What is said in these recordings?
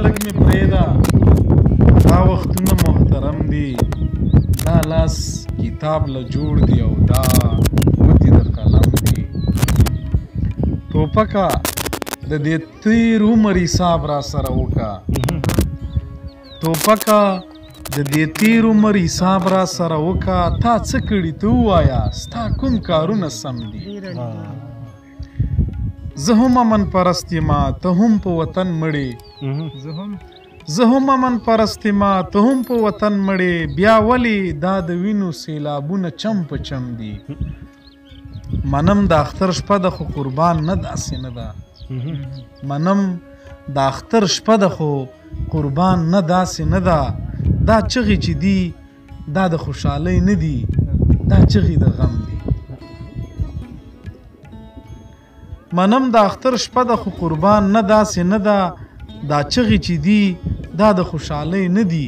لږ مې پرېږده دا وختونه محترم دي دا لاس کتاب له جوړ دی او دا ګوتې د قلم دي ټوپکه د دې تېر عمر حساب را سره وکړه ټوپکه د دې تېر عمر حساب را سره وکړه تا څه کړي ته ووایه ستا کوم کارونه سم دي زه هم امن پرست یمه ته هم په وطن مړې زه هم امن پرست یمه ته هم په وطن مړې بیا ولې دا د وینو سیلابونه چم په چم دي منم د اختر شپه ده خو قربان نه داسې نه ده منم د اختر شپه ده خو قربان نه داسې نه ده دا چغې چې دي دا د خوشحالۍ نه دي دا چغې د غم دي منم د اختر شپه ده خو قربان نه داسې نه ده دا چغې چې دي دا د خوشحالۍ نه دي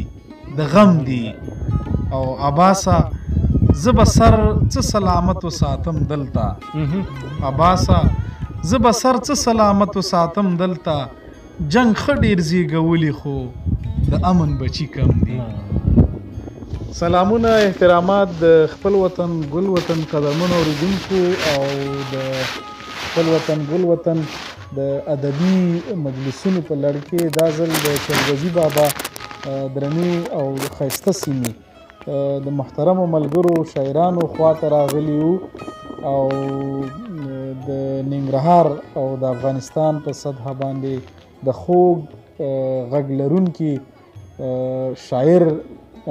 د غم دي او عباسه زه به سر څه سلامت وساتم دلته عباسه زه به سر څه سلامت وساتم دلته جنگ ښه ډېر زیږولي خو د امن بچي کم دي سلامونه احترامات د خپل وطن ګل وطن قدرمنو اوریدونکو او د خپل وطن ګل وطن د ادبي مجلسونو په لړ کې دا ځل د چلغزي بابا درنې او ښایسته سیمې د محترمو ملګرو شاعرانو خواته راغلي وو او د ننګرهار او د افغانستان په سطحه باندې د خوږ غږ لرونکي شاعر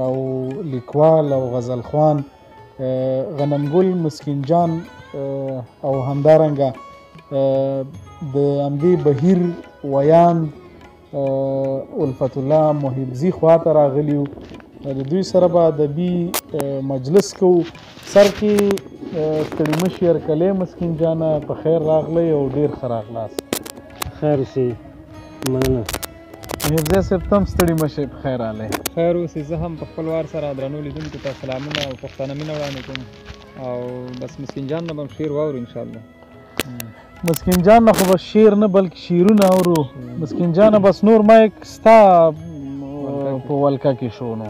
او لیکوال او غزلخوان غنمګل مسکین جان او همدارنګه د همدې بهیر ویاند الفت الله محبزي خواته راغلي وو د دوی سره به ادبي مجلس کوو سر کې ستړي مشي هرکلی مسکین جانه په خیر راغلی او ډېر ښه راغلاست خیر اوسئ مننه محبزی صاحب ته هم ستړي مشئ په خیر راغلی خیر اوسئ زه هم په خپل وار سره درنو لیدونکو ته سلامونه او پښتانه مینه وړاندې کوم او بس مسکین جان نه به هم شعر واورو انشاءالله مسکین جان نه خو بس شعر نه بلکې شعرونه اورو مسکین جانه بس نور مایک ستا په ولکه کې شو نو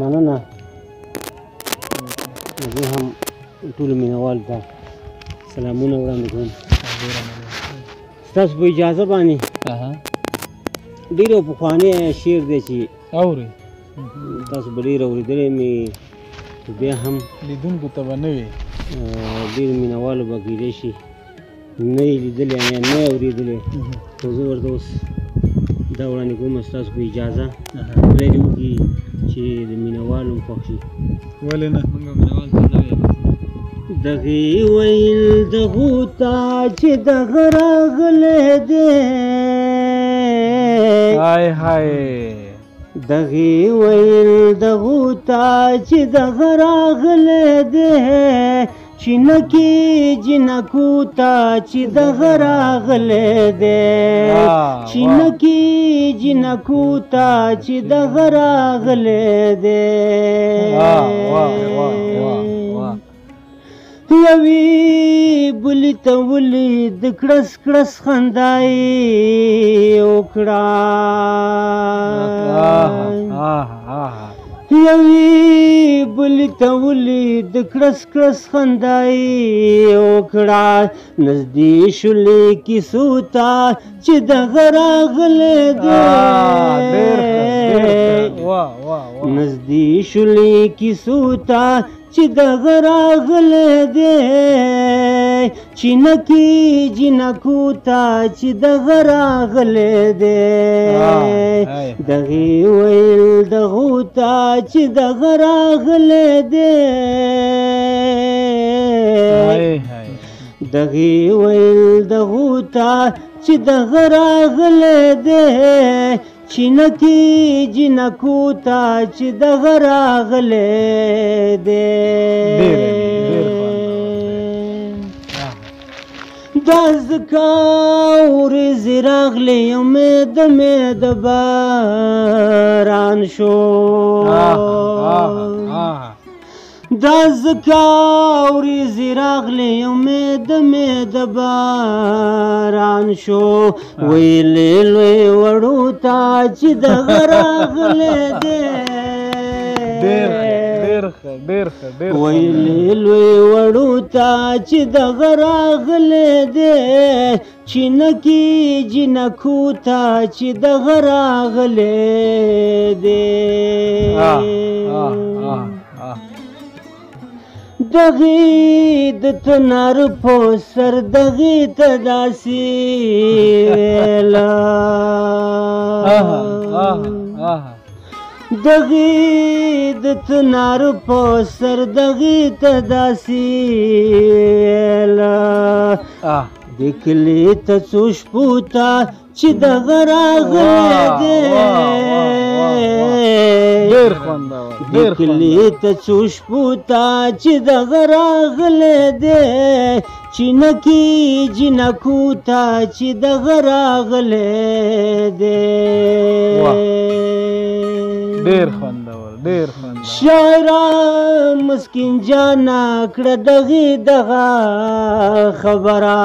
مننه زه هم ټولو مینهوالو ته سلامونه وړاندې کوم ستاسو په اجازه باندې ډېر پخوانی شعر دی چې اورئ تاسو به ډېر اورېدلی مې بیا هم لیدونکو ته به نه وي ډېر مینهوالو به کیدای شي نه یې لیدلی یا نه یې اورېدلی خو زه ورته اوس دا وړاندې کوم ستاسو په اجازه خدای دې وکړي چې د مینهوالو هم خوښ شي ولې نه موږ مینهوال ته نه ویل دغې ویل دغو ته چې دغه راغلی دی های های دغې ویل دغو ته چې دغه راغلی دی چینکې جنکو ته چې دغه راغلی دی چینکې جنکو ته چې دغه راغلی دی یوې بلې ته ولید کړس کړس خندا یې وکړه یوې بلې ته ولید کړس کړس خندا یې وکړه نږدې شولې کیسو ته چې دغه راغلی دی نږدې شولې کیسو ته چې دغه راغلی دی چینکې جنکو ته چې دغه راغلی دی دغې ویل دغو ته چې دغه راغلی دی دغې ویل دغو ته چې دغه راغلی دی چینکې جنکو ته چې دغه راغلی دی دا ځکه ورځې راغلې امید امید باران شو دا ځکه ورېځې راغلې امید مې د باران شو ویلې لوی وړو ته چې دغه راغلی دی ویلې لوی وړو ته چې دغه راغلی دی چینکي جنکو ته چې دغه راغلی دی دغې د تنار په سر دغې ته داسې ویله دغې د تنار په سر دغې ته داسې ویله د کلي ته څو شپو ته چې دغه راغلی دی د کلي ته څو شپو ته چې دغه راغلی دی چینکي جنکو ته چې دغه راغلی دی شاعره مسکین جانا کړه دغې دغه خبره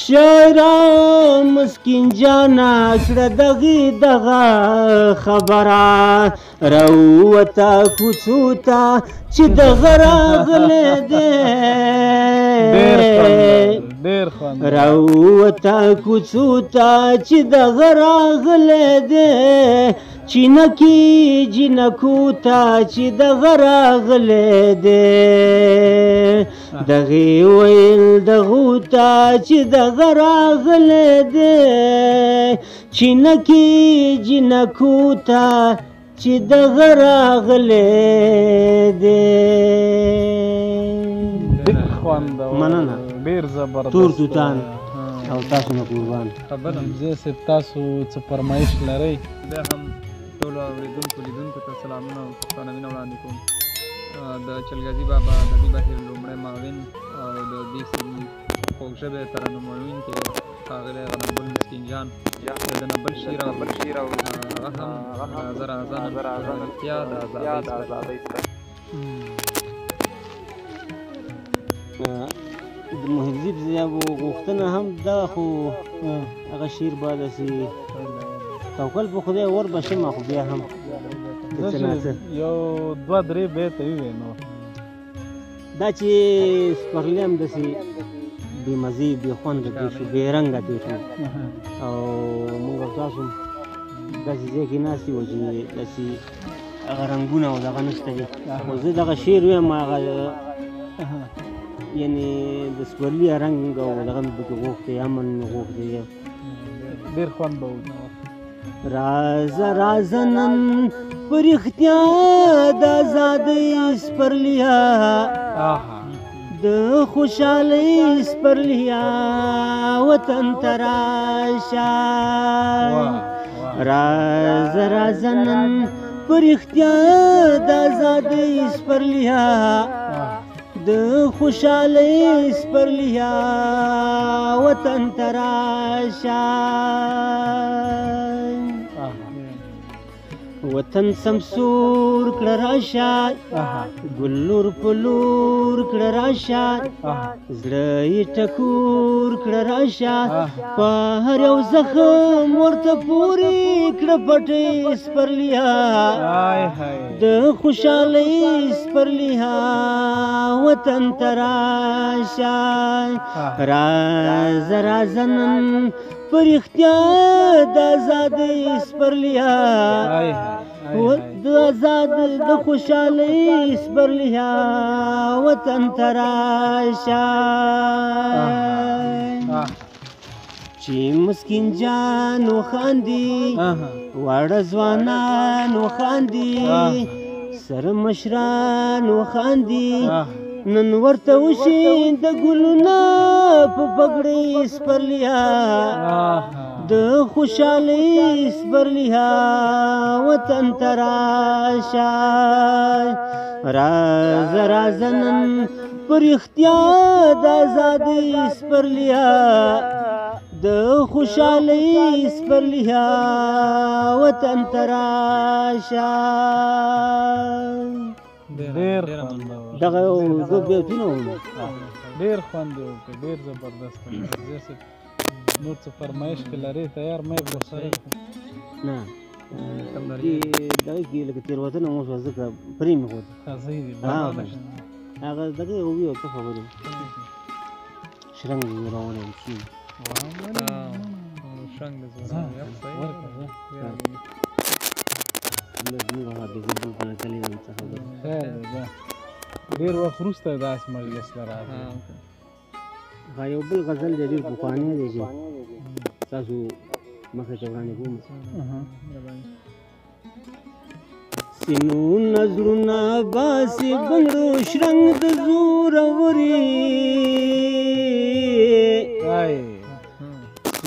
شاعره مسکین جانا کړه دغې دغه خبره راووته کوڅو ته چې دغه راغلی دی راووته کوڅو ته چې دغه راغلی دی چینکي جنکو ته چې دغه راغلی دی دغې ویل دغو ته چې دغه راغلی دی چینکي جنکو ته چې دغه راغلی دی مننه ډېر زبردست تور توتان او تاسو نه قربان زه صاحب تاسو څه فرمایش لرئ بیا هم ټولو اورېدونکو لیدونکو ته سلامونه او پښتانه مینه وړاندې کوم د چلګازي بابا د دې بهیر لومړی معاون او د دې سیمې خوږ ژبې ترنم ویونکی ښاغلی غنمګل مسکین جان د نه بل شعر او هغه هم زر اذان رښتیا د ازادۍ د محب زیابو غوښتنه هم دا خو هغه شعر به داسې توکل په خدای ور به شم خو بیا هم یو دوه درې بیته ووایې نو دا چې سپرلی هم داسې بې مزې بې خونده تېر شو بې رنګه تېر شو او موږ او تاسو داسې ځای کې ناست یو چې داسې هغه رنګونه او دغه نشته دي خو زه دغه شعر ویم هغه یعنی د سپرلي رنګ او دغه مې پکې غوښتی امن مې غوښتی ډېر خوند به رازه رازه نن په رښتیا د ازادۍ سپرلیا د خوشحالۍ سپرلیا وطن ته راشه رازه رازه نن په رښتیا د ازادۍ سپرلیا د خوشحالۍ سپرلیا وطن ته راشه وطن سمسور کړه راشه ګلور په لور کړه راشه زړه یې ټکور کړه راشه په هر یو زخم ورته پورې کړه پټۍ سپرلیا د خوشحالۍ سپرلیا وطن ته راشه رازه رازه نن په رښتیا د ازادۍ سپرلیا د آزاد د خوشحالۍ سپرلیا وطن ته راشه چې مسکین جان وخاندي واړه ځوانان وخاندي سره مشران وخاندي نن ورته وشي د ګلونه په پګړۍ سپرلیا د خوشحالۍ سپرلیا وطن ته راشه رازه رازه نن په رښتیا د ازادۍ سپرلیا د خوشحالۍ سپرلیها وطن ته راشه ډېر خوندور دغه یو دوه بیتونه وو ډېر خوند یې وکړ ډېر زبردست زه نور څه فرمایش کې لرې تیار مې ورسره نه دغه کې لکه تېروتنه وشوه ځکه پرې مې ښود هغه دغه یو وي او څه خبرې شرنګ یې راوړی شي شرنګ د ډېر وخت وروسته داسې مجلس ته راغلی یو بل غزل دی ډېر پخوانی دی چې تاسو مخې ته وړاندې کوم سینو نظرونه باسي بنګړو شرنګ د زوروري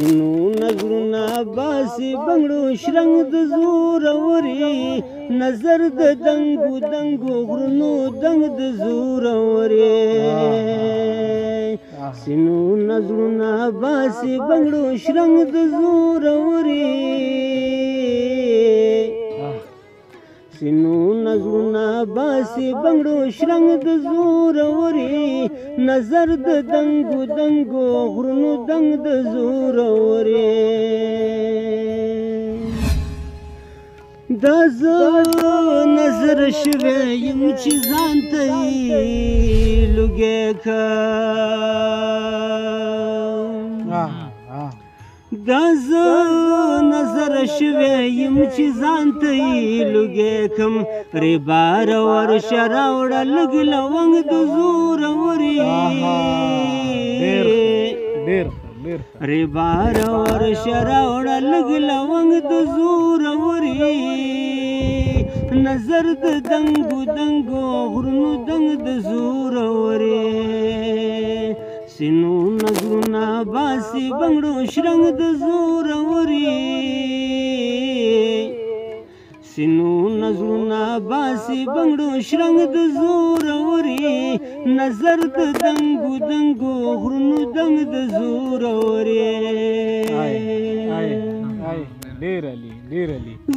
سینو نظرونه باسي بنګړو شرنګ د زوروري نظر د دنګو دنګو غرونو دنګ د زوروري سینو نظرونه باسي بنګړو شرنګ د زوروري سینو نظرونه باسي بنګړو شرنګ د زوروري نظر د دنګو دنګو غرونو دنګ د زوروري دا زه نظر شوی یم چې ځان ته یې لوګی کړم دا زه نظر شوی یم چې ځان ته یې لوګی کړم ریبار ورشه راوړه لږ لونګ د زوروري ریبار ورشه راوړه لږ لونګ د زوروري نظر د دنګو دنګو غرونو دنګ د زوروري سینو نظرونه باسي بنګړو شرنګ د زوروري سینو نظرونه باسي بنګړو شرنګ د زوروري نظر د دنګو دنګو غرونو دنګ د زوروري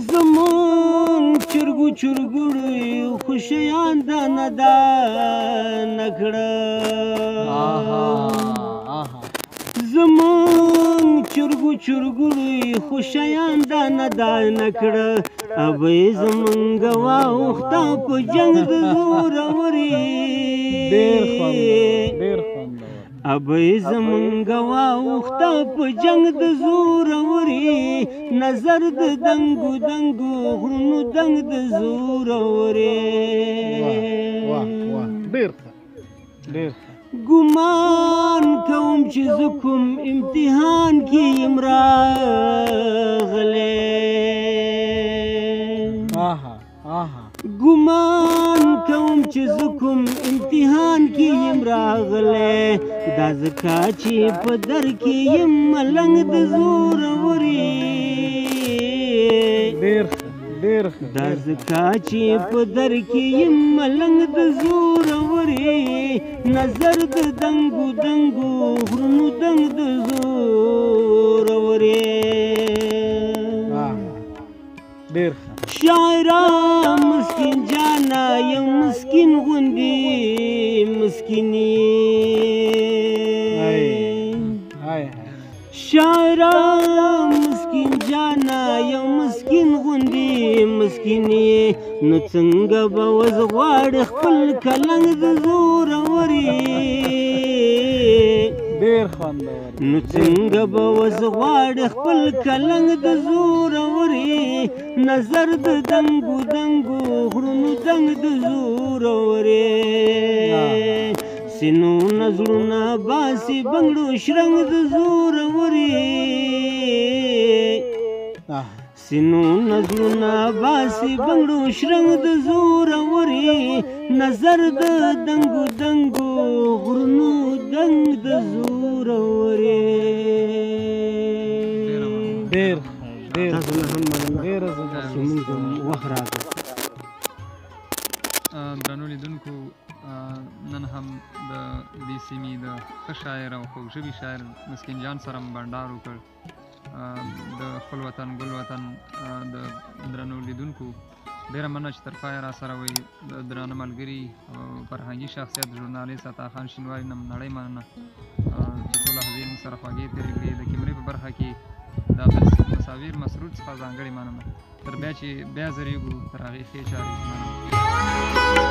زمون چرګو چرګوړی خوشیان دانه دانه کړه زمون چرګو چرګوړی خوشیان دانه دانه کړه ابې زمونږ واوښته په جنګ د زوروري ابې زمونږ واوښته په جنګ د زوروري نظر د دنګو دنګو غرونو دنګ د زوروري ګمان کوم چې زه کوم امتحان کې یم راغلی ګمان کوم چې زه کوم امتحان کې یم راغلی دا ځکه چې په در کې یم ملنګ د زوروري دا ځکه چې په در کې یم ملنګ د زوروري نظر د دنګو دنګو غرونو دنګ د زوروري شاعرا مسکین جانا یم مسکین غوندې مسکینی شاعرا مسکین جانا یم مسکین غوندې مسکینی نو څنګه به وز غواړي خپل کلنګ د زوروري نو څنګه به وز غواړي خپل کلنګ د زوروري نظر د دنګو دنګو غرونو دنګ د زوروري سینو نظرونه باسي بنګړو شرنګ د زوروري سینو نظرونه باسي بنګړو شرنګ د زوروري نظر د دنګو دنګو غرونو دنګ د زوروري تاسو نه هم مننه چې موږ وخت راکړ درنو لیدونکو اوریدونکو نن هم د دې سیمې د ښه شاعر او خوږژبي شاعر مسکین جان سره مو بنډار وکړ. د خپل وطن ګل وطن د درنو لیدونکو ډېره مننه چې تر پایه را سره وئ. د درانه ملګري او فرهنګي شخصیت ژورنالیست عطا خان شینواري نه نړۍ مننه چې ټوله لحظې موږ سره خوږې تېرې کړې. د کیمرې په برخه کې د عبدالصابر مسرور څخه ځانګړې مننه. تر بیا چې بیا ځرېږو تر هغې ښې چارې مننه.